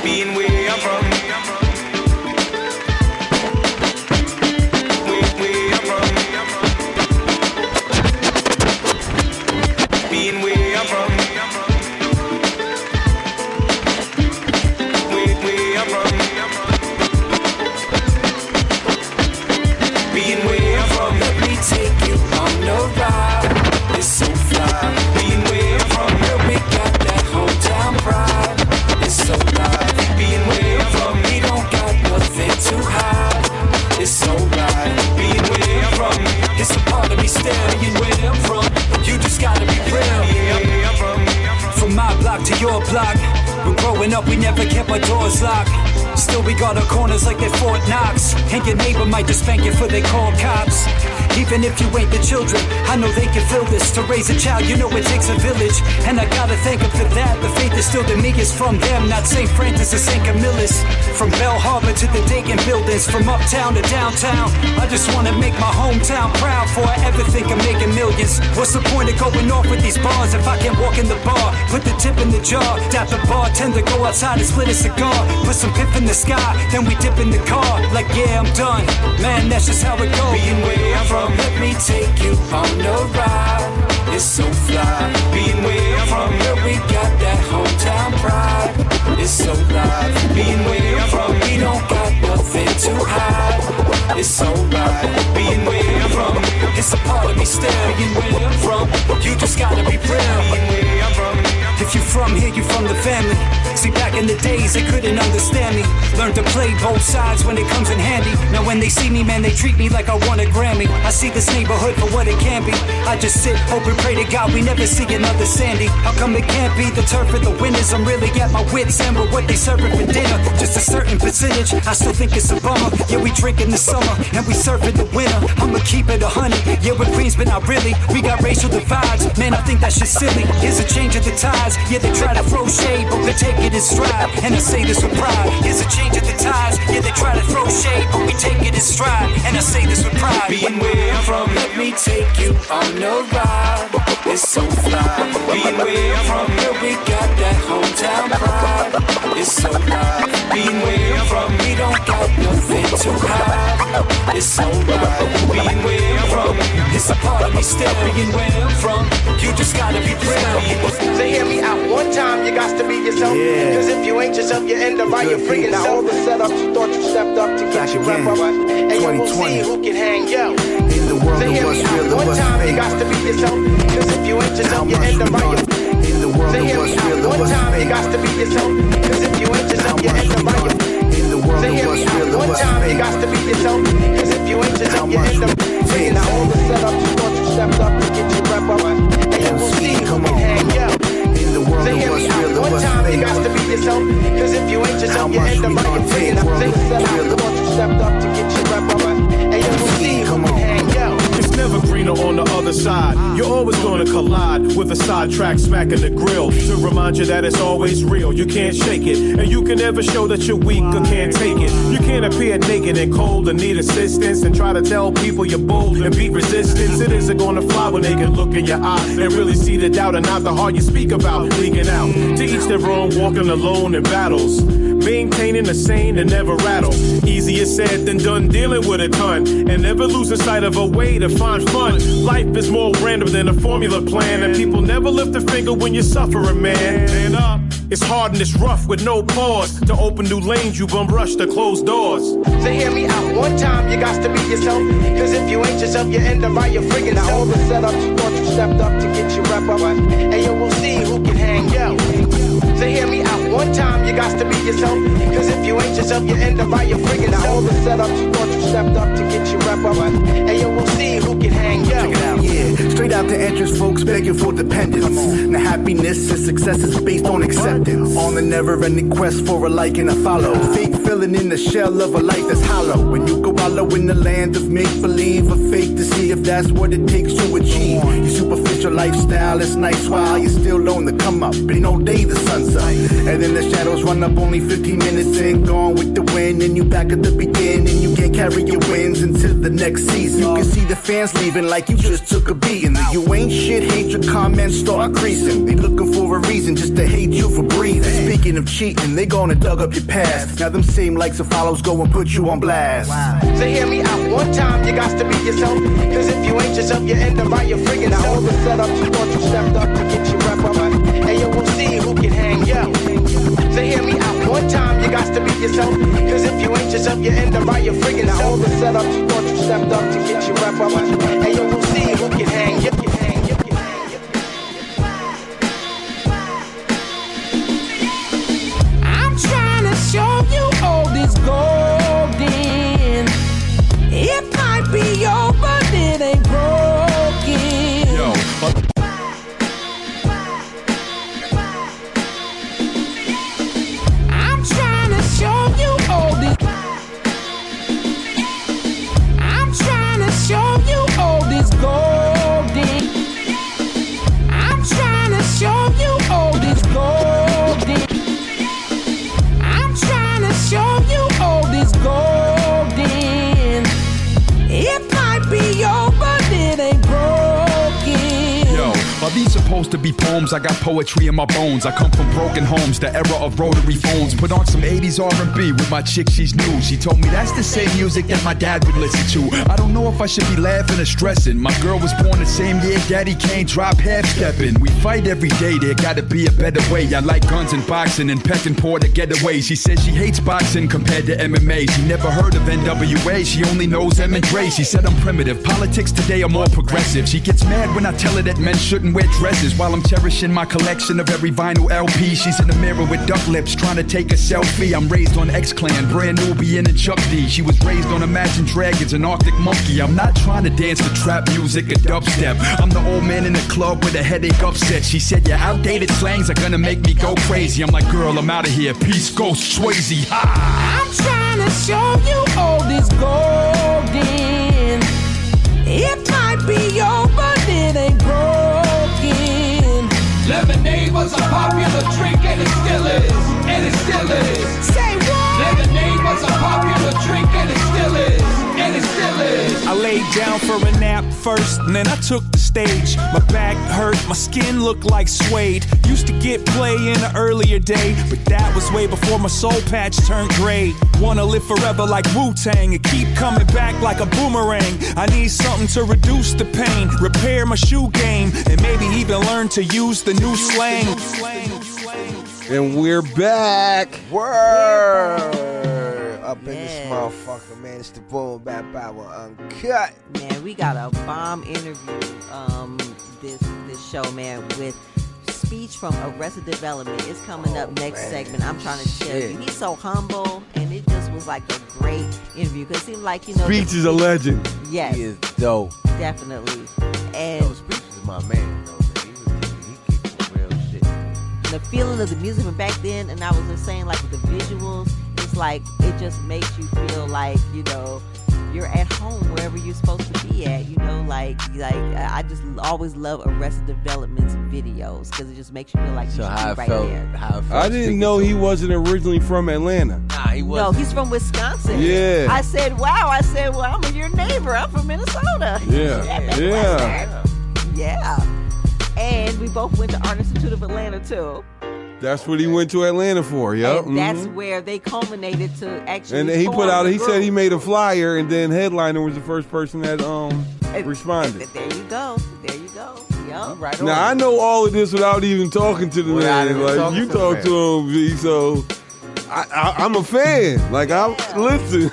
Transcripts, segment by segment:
being where I'm from. Where I'm from. Being where I'm from. Where I'm from. Being where I'm from. Let me take you on a ride. It's so fly. Being where I'm from. Girl, we got that hometown pride. It's so live. Being where I'm from. We don't got nothing to hide. It's so right. Being where I'm from. It's a part of me still. Being where I'm from. You just gotta be real. Where I'm from. From my block to your block. When growing up, we never kept our doors locked. Still, we got our corners like they're Fort Knox. And your neighbor might just spank you for they call cops. Even if you ain't the children, I know they can feel this. To raise a child, you know it takes a village. And I gotta thank them for that. The faith is still in me is from them, not St. Francis or St. Camillus. From Bell Harbor to the Dayton buildings, from uptown to downtown. I just wanna make my hometown proud before I ever think of making millions. What's the point of going off with these bars if I can't walk in the bar? Put the tip in the jar, tap the bartender, go outside and split a cigar. Put some piff in the sky, then we dip in the car. Like yeah, I'm done, man, that's just how it goes. Being where I'm from. Let me take you on a ride. It's so fly. Being where I'm from. Girl, we got that hometown pride. It's so live. Being where I'm from. We don't got nothing to hide. It's so right. Being where I'm from. It's a part of me still. Being where I'm from. You just gotta be real. Being where I'm from. If you from here, you from the family. See, back in the days, they couldn't understand me. Learned to play both sides when it comes in handy. Now when they see me, man, they treat me like I won a Grammy. I see this neighborhood for what it can be. I just sit, hope and pray to God we never see another Sandy. How come it can't be the turf of the winners? I'm really at my wits' end with what they serving for dinner. Just a certain percentage, I still think it's a bummer. Yeah, we drink in the summer, and we surf in the winter. I'ma keep it 100, yeah, we're Queens, but not really. We got racial divides, man, I think that shit's silly. Here's a change of the tides, yeah, they try to throw shade, but we take it in stride. And I say this with pride, here's a change of the tides. Yeah, they try to throw shade, but we take it in stride. And I say this with pride. Being where I'm from. Let me take you on a ride. It's so fly. Being where I'm from. Girl, we got that hometown pride. It's so live. Being where I'm from. We don't got nothing to hide. It's so right. Being where I'm from. It's a part of me still. Being where I'm from. You just gotta be real. So hear me out one time, you got to be yourself. Cause if you ain't yourself, you end up by your freaking self. Now all the setups you thought you stepped up to get your rep up. And you will see who can hang yo. In the world so hear me out one time, you got to be yourself. Cause if you ain't yourself, you end up by your in the world so hear me out one time, you got to be yourself. Cause if you ain't yourself, you end up by your in the world so hear me out one time, you got to be yourself. Cause if you ain't yourself, you end up now all the setups you thought you stepped up to get your rep up. And you will see who can hang yo. So hear me out one time, you got to be yourself. Cause if you ain't yourself, you end up by your freaking out. Say set out, you thought you stepped up to get your rep up. And you will see who can hang yo. It's never greener on the other side. You're always gonna collide with a sidetrack smacking the grill to remind you that it's always real. You can't shake it, and you can never show that you're weak or can't take it. You can't appear naked and cold and need assistance and try to tell people you're bold and beat resistance. It isn't gonna fly when they can look in your eye and really see the doubt and not the heart you speak about leaking out. To each their own, walking alone in battles, maintaining the sane and never rattle. Easier said than done, dealing with a ton, and never losing sight of a way to find fun. Life is more random than a formula plan, and people never lift a finger when you're suffering, man. And it's hard and it's rough with no pause to open new lanes. You bum rush to close doors. So hear me out one time, you got to be yourself. Cause if you ain't yourself, you end up by your freaking self. Now all the setups you thought you stepped up to get your rep up. And you will see who can hang yo. So hear me out one time, you got to be yourself. Cause if you ain't yourself, you end up by your freaking self. Now all the setups you thought you stepped up to get your rep up. And you will see who can hang yo. Check it out. Yeah, straight out the entrance, folks begging for dependence. Now happiness and success is based on acceptance. On the never-ending quest for a like and a follow. Fake filling in the shell of a life that's hollow. When you go wallow in the land of make-believe, or fake to see if that's what it takes to achieve. Your superficial lifestyle is nice while you're still on the come up. Ain't no day the sun's up. And then the shadows run up only 15 minutes in. Gone with the wind and you back at the beginning. You can't carry your wins until the next season. You can see the fans leaving like you just took a beating. The you ain't shit, hate your comments start creasing. They looking for for a reason, just to hate you for breathing. Speaking of cheating, they gonna dug up your past. Now them same likes and follows go and put you on blast. So hear me out one time, you got to be yourself. Cause if you ain't yourself, you end up by your friggin' self. Now all the setups you thought you stepped up to get your rep up. And yo, we'll see who can hang yo. So hear me out one time, you got to be yourself. Cause if you ain't yourself, you end up by your friggin' self. Now all the setups you thought you stepped up to get your rep up. And yo, we'll see who can hang yo. I'm trying to show you all this golden. It might be yours, but it ain't broken. Yo, I'm trying to show you all this. I'm trying to show you all this golden. I'm trying to show you all this golden. I'm trying to show you all this golden. It might be yours, but it ain't broken. yo, are these supposed to be poems? I got poetry in my bones. I come from broken homes, the era of rotary phones. Put on some 80s R&B with my chick, she's new. She told me that's the same music that my dad would listen to. I don't know if I should be laughing or stressing. My girl was born the same year Daddy Kane dropped half-stepping. We fight every day, there gotta be a better way. I like guns and boxing and pecking poor to get away. She says she hates boxing compared to MMA. She never heard of NWA, she only knows M and Dre. She said I'm primitive, politics today are more progressive. She gets mad when I tell her that men shouldn't wear dresses. While I'm cherishing my collection of every vinyl LP, she's in the mirror with duck lips trying to take a selfie. I'm raised on X-Clan, Brand Nubian and Chuck D. She was raised on Imagine Dragons and Arctic Monkey. I'm not trying to dance to trap music or dubstep. I'm the old man in the club with a headache upset. She said your outdated slangs are gonna make me go crazy. I'm like, girl, I'm out of here. Peace, Ghost, Swayze. Ha! I'm trying to show you all this golden. It might be yours, but it ain't broken. Lemonade was a popular drink and it still is. And it still is. Say what? Lemonade was a popular drink and it still is. And it still is. I laid down for a nap first, and then I took the stage. My back hurt, my skin looked like suede. Used to get play in an earlier day, but that was way before my soul patch turned gray. Wanna live forever like Wu-Tang and keep coming back like a boomerang. I need something to reduce the pain, repair my shoe game, and maybe even learn to use the new slang. And we're back. Word up in this motherfucker, man. It's the Boom Bap Hour Uncut. Man, we got a bomb interview this show, man, with speech from Arrested Development. It's coming up next segment. I'm trying to tell you, he's so humble, and it just was like a great interview because it seemed like, you know, Speech is a legend. Yes, He is dope. definitely. And Speech is my man, though. He kicked some real shit. the feeling of the music from back then, and I was just saying, like, with the visuals, it's like it just makes you feel like, you know, you're at home wherever you're supposed to be at, you know, like I just always love Arrested Development's videos because it just makes you feel like you should be right there. I didn't know he wasn't originally from Atlanta. Nah, he wasn't. No, he's from Wisconsin. Yeah. I said, wow. I said, well, I'm your neighbor. I'm from Minnesota. Yeah. And we both went to Art Institute of Atlanta, too. That's what he went to Atlanta for, yep. And that's where they culminated to actually. And then he put out, he said he made a flyer, and then Headliner was the first person that responded. There you go. Yep. Right now, I know all of this without even talking to the man. Like, you talk to him, V, so I'm a fan. Like, listen.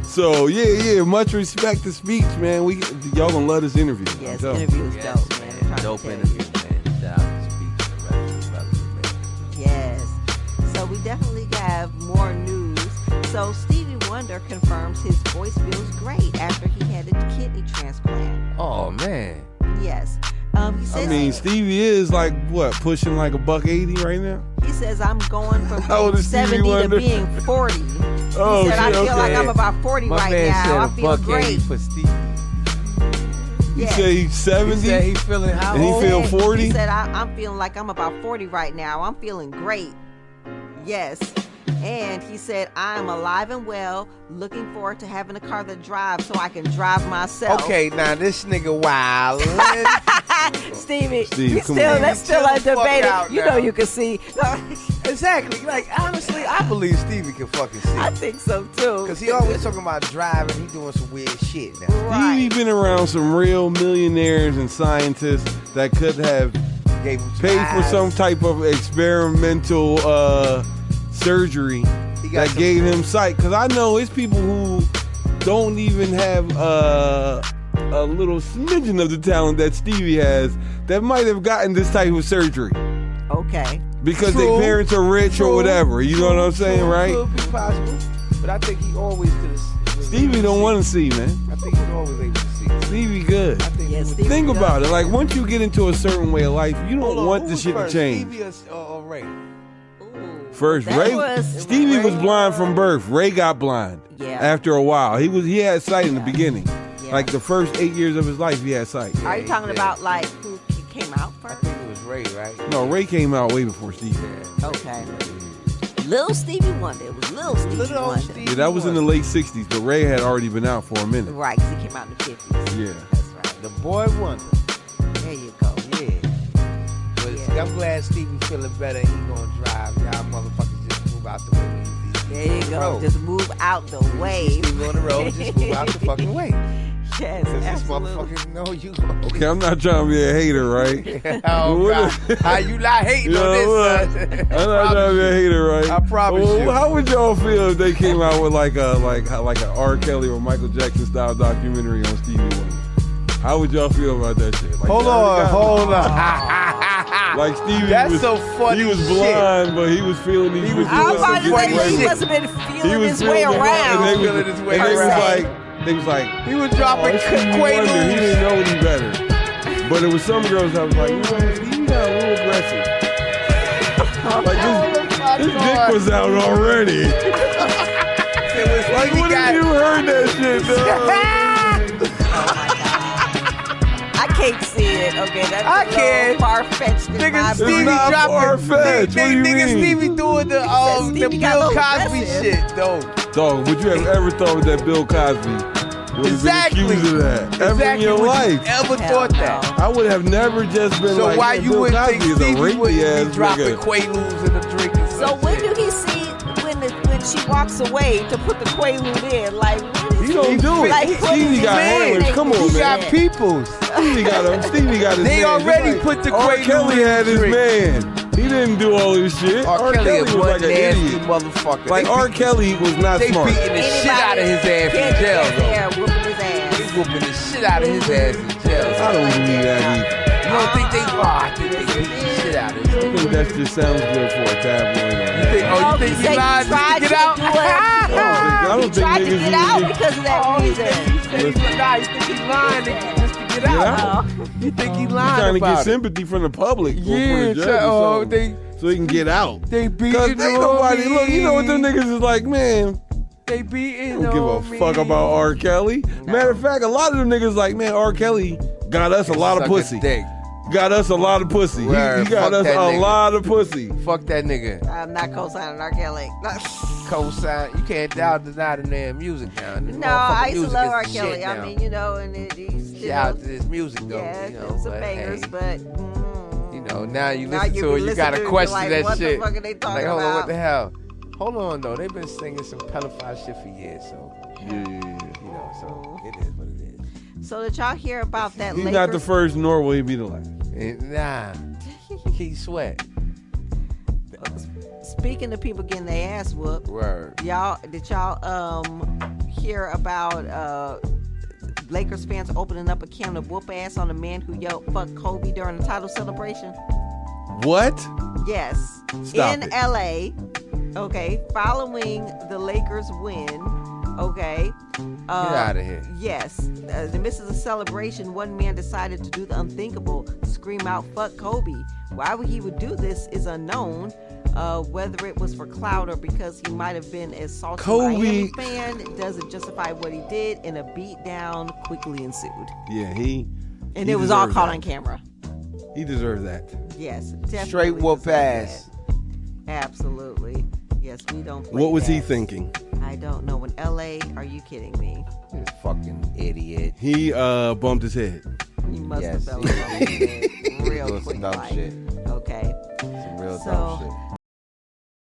So, yeah, much respect to Speech, man. Y'all gonna love this interview. Yes, the interview was dope, man. Dope interview, man. Shout out to Speech and the rest of the man. Yes. So we definitely have more news. So Stevie Wonder confirms his voice feels great after he had a kidney transplant. Oh, man. Yes. He says, I mean, Stevie is like, what, pushing like $180 right now? He says, I'm going from How old being is Stevie 70 Wonder? to being 40. Oh, he said, shit, I feel like I'm about 40 My right man now. said I feel $180 great. for Stevie. You say he's 70? He said he feeling how and old? he feel 40? He said, I'm feeling like I'm about 40 right now. I'm feeling great. Yes. And he said, I'm alive and well, looking forward to having a car that drives so I can drive myself. Okay, now this nigga wildin'. Stevie, come on. that's still a debate. You now. know you can see. Exactly. Like, honestly, I believe Stevie can fucking see. I think so, too. Because he always talking about driving. He doing some weird shit now. Stevie been around some real millionaires and scientists that could have paid for some type of experimental surgery that gave him sight. Because I know it's people who don't even have a little smidgen of the talent that Stevie has that might have gotten this type of surgery. Okay. Because their parents are rich or whatever. You know what I'm saying, right? Could be possible. But I think he always could have. Stevie don't want to see, man. I think he's always able to see. Stevie good. Think about it. Like, once you get into a certain way of life, you don't want the shit to change. Stevie or Ray? First, Stevie was blind from birth. Ray got blind after a while. He had sight in the beginning. Yeah. Like the first 8 years of his life, he had sight. Are you talking about like who came out first? I think it was Ray, right? No, Ray came out way before Stevie. Okay. Little Stevie Wonder. It was Little Stevie Wonder. Yeah, that was in the late 60s, but Ray had already been out for a minute. Right, because he came out in the 50s. Yeah. That's right. The Boy Wonder. There you go. Yeah. But I'm glad Stevie feeling better. He gonna drive. Y'all motherfuckers just move out the way. There you go. Road. Just move out the way. Stevie on the road. Just move out the fucking way. Yes, because this motherfucker know you. Okay, I'm not trying to be a hater, right? Oh, God. How you not hating on this, son? I'm not trying to be a hater, right? I promise you. How would y'all feel if they came out with like an R. Kelly or Michael Jackson style documentary on Stevie Wonder? How would y'all feel about that shit? Like, hold on. Like Stevie That's was so funny. He was blind, but he was feeling these. I was about to say he must have been feeling his way around. And they was like, he was dropping Quaaludes. He didn't know any better. But it was some girls that was like, you know, Stevie got a little aggressive. Like his dick was out already. Like, what if you heard that shit, dog? I can't see it. Okay, that's I can't. Far-fetched. Nigga, Stevie dropping. Far-fetched. Nigga, Stevie doing the Bill Cosby shit, though. Dog, would you have ever thought that Bill Cosby would have been accused of that ever in your life? Ever thought that? I would have never just been so like, why you Bill wouldn't Cosby think is a Stevie rapey wouldn't ass be dropping nigga. Quaaludes in the drink? So when do he see when she walks away to put the Quaalude in? Like, he don't do it. Like, Stevie got handlers. Come on, man. He got peoples. Stevie got his They man. already put the R. Quaalude Kelly in had the his drink. man. He didn't do all this shit. R. Kelly was was like an nasty idiot. motherfucker. Like R. Kelly was not They smart. beating the shit out of his ass in jail, though. Whooping his ass. They whooping the shit out of his ass in jail. I don't believe that either. You don't think they? I think they beat the shit out of his ass. I think that just sounds good for a tabloid. You think he lied just to get out? I don't think tried to niggas get out because of that reason. You think he's lying just to get out? You think he lying trying to about get it? sympathy from the public, or from Yeah, the judge or something, so he can get out. They beating Cause ain't nobody look. You know what them niggas is like, man. They beating. Don't give a fuck about R. Kelly. Matter of fact, a lot of them niggas like, man, R. Kelly got us a lot of pussy. Got us a lot of pussy. He got us a lot of pussy. Fuck that nigga. I'm not co-signing R. Kelly. Co-sign. You can't deny the damn music now. No, I used to love R. Kelly. I mean, you know, and he's still. Shout out to this music though. Yeah, you know, some bangers, but. You know, now you listen to it, you gotta question like, that what shit. The fuck are they talking hold about? on, what the hell? Hold on though, they've been singing some pedophile shit for years, so yeah. You know, so it is what it is. So did y'all hear about that? He's Lakers? not the first, nor will he be the last. Nah, Keith Sweat. Speaking of people getting their ass whooped, word. Did y'all hear about Lakers fans opening up a can to whoop ass on a man who yelled "fuck Kobe" during the title celebration? What? Yes. Stop in it. LA. Okay, following the Lakers win. Okay. Get out of here. Yes. In the midst of the celebration, one man decided to do the unthinkable, scream out, "fuck Kobe." Why he would do this is unknown, whether it was for clout or because he might have been a salty Miami fan. Doesn't justify what he did, and a beat down quickly ensued. Yeah, And it was all caught on camera. He deserved that. Yes, definitely. Straight whoop ass. Absolutely. Yes, we don't play What was he that. thinking? I don't know. In L.A., are you kidding me? You fucking idiot. He bumped his head. He must Yes, have fell off his head real Some quick. dumb shit. Okay. Some real So dumb shit.